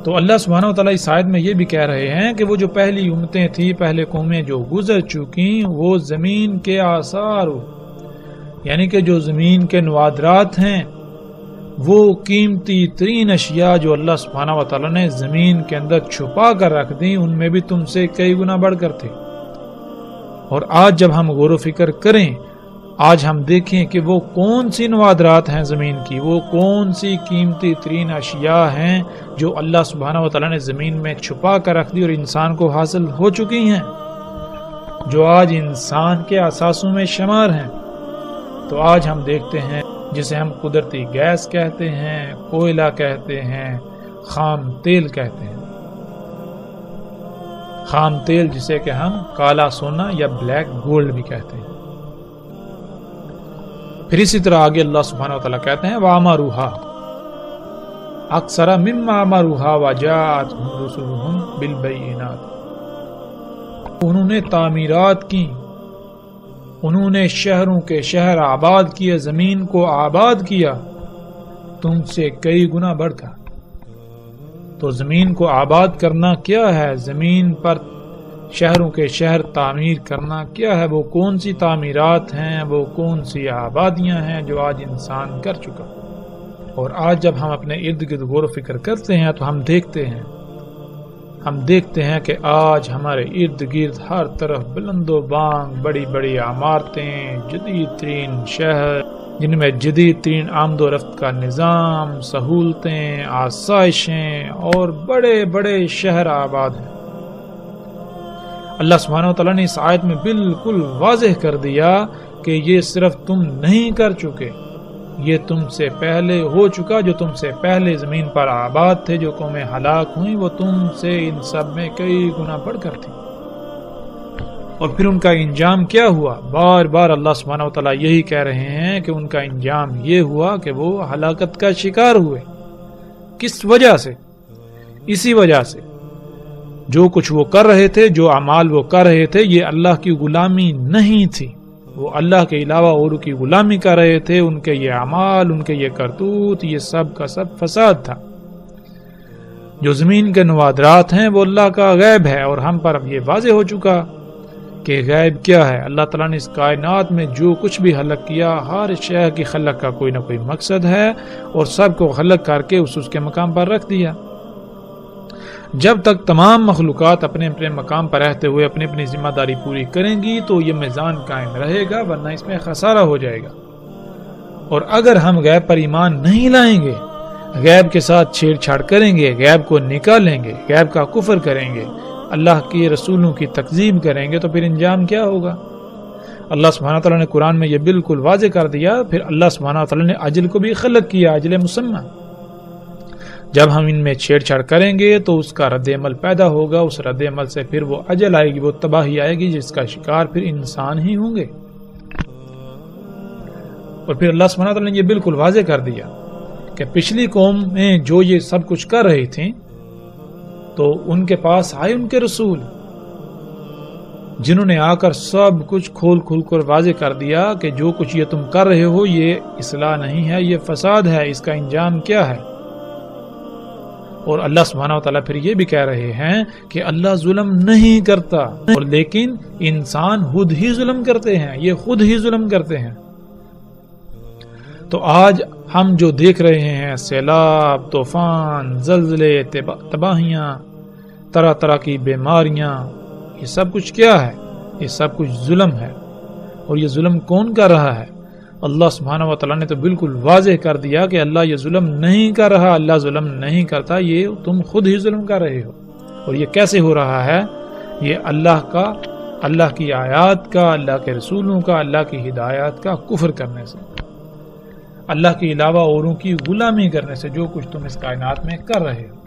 تو اللہ سبحانہ وتعالیٰ اس آیت میں یہ بھی کہہ رہے ہیں کہ وہ جو پہلی امتیں تھیں، پہلے قومیں جو گزر چکی، وہ زمین کے آثار، یعنی کہ جو زمین کے نوادرات ہیں، وہ قیمتی ترین اشیاء جو اللہ سبحانہ وتعالیٰ نے زمین کے اندر چھپا کر رکھ دی، ان میں بھی تم سے کئی گنا بڑھ کر تھے۔ اور آج جب ہم غور و فکر کریں، آج ہم دیکھیں کہ وہ کون سی نوادرات ہیں زمین کی، وہ کون سی قیمتی ترین اشیاء ہیں جو اللہ سبحانہ وتعالیٰ نے زمین میں چھپا کر رکھ دی اور انسان کو حاصل ہو چکی ہیں، جو آج انسان کے اثاثوں میں شمار ہیں۔ تو آج ہم دیکھتے ہیں جسے ہم قدرتی گیس کہتے ہیں، کوئلہ کہتے ہیں، خام تیل کہتے ہیں، خام تیل جسے کہ ہم کالا سونا یا بلیک گولڈ بھی کہتے ہیں۔ پھر اسی طرح آگے اللہ سبحانہ وتعالیٰ کہتے ہیں وَعَمَرُوهَا أَكْثَرَ مِمَّا عَمَرُوهَا وَجَاءَتْهُمْ رُسُلُهُمْ بِالْبَيِّنَاتِ، انہوں نے تعمیرات کی، انہوں نے شہروں کے شہر آباد کیے، زمین کو آباد کیا تم سے کئی گنا بڑھ کر۔ تو زمین کو آباد کرنا کیا ہے؟ زمین پر شہروں کے شہر تعمیر کرنا کیا ہے؟ وہ کون سی تعمیرات ہیں، وہ کون سی آبادیاں ہیں جو آج انسان کر چکا۔ اور آج جب ہم اپنے ارد گرد غور و فکر کرتے ہیں تو ہم دیکھتے ہیں کہ آج ہمارے ارد گرد ہر طرف بلند و بانگ بڑی بڑی عمارتیں، جدید ترین شہر جن میں جدید ترین آمد و رفت کا نظام، سہولتیں، آسائشیں اور بڑے بڑے شہر آباد ہیں۔ اللہ سبحانہ وتعالیٰ نے اس آیت میں بالکل واضح کر دیا کہ یہ صرف تم نہیں کر چکے، یہ تم سے پہلے ہو چکا۔ جو تم سے پہلے زمین پر آباد تھے، جو قومیں ہلاک ہوئیں، وہ تم سے ان سب میں کئی گنا بڑھ کر تھیں۔ اور پھر ان کا انجام کیا ہوا؟ بار بار اللہ سبحانہ وتعالیٰ یہی کہہ رہے ہیں کہ ان کا انجام یہ ہوا کہ وہ ہلاکت کا شکار ہوئے۔ کس وجہ سے؟ اسی وجہ سے جو کچھ وہ کر رہے تھے، جو اعمال وہ کر رہے تھے، یہ اللہ کی غلامی نہیں تھی، وہ اللہ کے علاوہ اور کی غلامی کر رہے تھے۔ ان کے یہ اعمال، ان کے یہ کرتوت، یہ سب کا سب فساد تھا۔ جو زمین کے نوادرات ہیں وہ اللہ کا غیب ہے، اور ہم پر اب یہ واضح ہو چکا کہ غیب کیا ہے۔ اللہ تعالیٰ نے اس کائنات میں جو کچھ بھی خلق کیا، ہر شے کی خلق کا کوئی نہ کوئی مقصد ہے، اور سب کو خلق کر کے اس کے مقام پر رکھ دیا۔ جب تک تمام مخلوقات اپنے اپنے مقام پر رہتے ہوئے اپنی اپنی ذمہ داری پوری کریں گی تو یہ میزان قائم رہے گا، ورنہ اس میں خسارہ ہو جائے گا۔ اور اگر ہم غیب پر ایمان نہیں لائیں گے، غیب کے ساتھ چھیڑ چھاڑ کریں گے، غیب کو نکالیں گے، غیب کا کفر کریں گے، اللہ کے رسولوں کی تکذیب کریں گے، تو پھر انجام کیا ہوگا؟ اللہ سبحانہ تعالیٰ نے قرآن میں یہ بالکل واضح کر دیا۔ پھر اللہ سبحانہ تعالیٰ نے اجل کو بھی خلق کیا، اجل مسمى۔ جب ہم ان میں چھیڑ چھاڑ کریں گے تو اس کا رد عمل پیدا ہوگا، اس رد عمل سے پھر وہ اجل آئے گی، وہ تباہی آئے گی، جس کا شکار پھر انسان ہی ہوں گے۔ اور پھر اللہ سبحانہ تعالیٰ نے یہ بالکل واضح کر دیا کہ پچھلی قوم میں جو یہ سب کچھ کر رہی تھیں، تو ان کے پاس آئے ان کے رسول، جنہوں نے آ کر سب کچھ کھول کر واضح کر دیا کہ جو کچھ یہ تم کر رہے ہو یہ اصلاح نہیں ہے، یہ فساد ہے، اس کا انجام کیا ہے۔ اور اللہ سبحانہ وتعالیٰ پھر یہ بھی کہہ رہے ہیں کہ اللہ ظلم نہیں کرتا، اور لیکن انسان خود ہی ظلم کرتے ہیں، یہ خود ہی ظلم کرتے ہیں۔ تو آج ہم جو دیکھ رہے ہیں، سیلاب، طوفان، زلزلے، تباہیاں، طرح طرح کی بیماریاں، یہ سب کچھ کیا ہے؟ یہ سب کچھ ظلم ہے۔ اور یہ ظلم کون کر رہا ہے؟ اللہ سبحانہ وتعالیٰ نے تو بالکل واضح کر دیا کہ اللہ یہ ظلم نہیں کر رہا، اللہ ظلم نہیں کرتا، یہ تم خود ہی ظلم کر رہے ہو۔ اور یہ کیسے ہو رہا ہے؟ یہ اللہ کی آیات کا، اللہ کے رسولوں کا، اللہ کی ہدایات کا کفر کرنے سے، اللہ کے علاوہ اوروں کی غلامی کرنے سے، جو کچھ تم اس کائنات میں کر رہے ہو۔